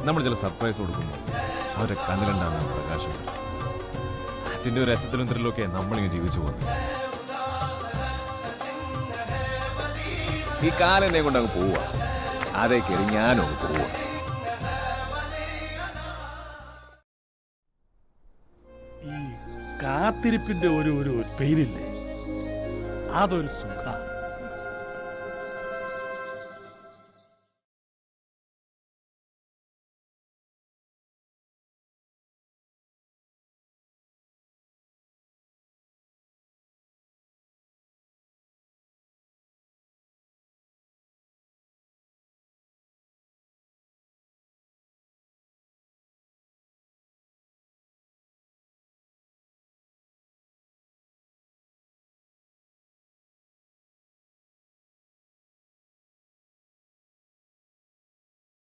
നമ്മൾ ചില സർപ്രൈസ് കൊടുക്കുന്നു, അവരെ കണ്ണിലുണ്ടാകുന്ന പ്രകാശം. അതിന്റെ ഒരു രസത്തിലും ത്രില്ലൊക്കെ നമ്മളിങ്ങനെ ജീവിച്ചു പോകുന്നു. ഈ കാലെന്നെ കൊണ്ട് അങ്ങ് പോവുക, അതേ കയറി ഞാനും അങ്ങ് പോവുക. ഈ കാത്തിരിപ്പിന്റെ ഒരു പെയിനില്ലേ, അതൊരു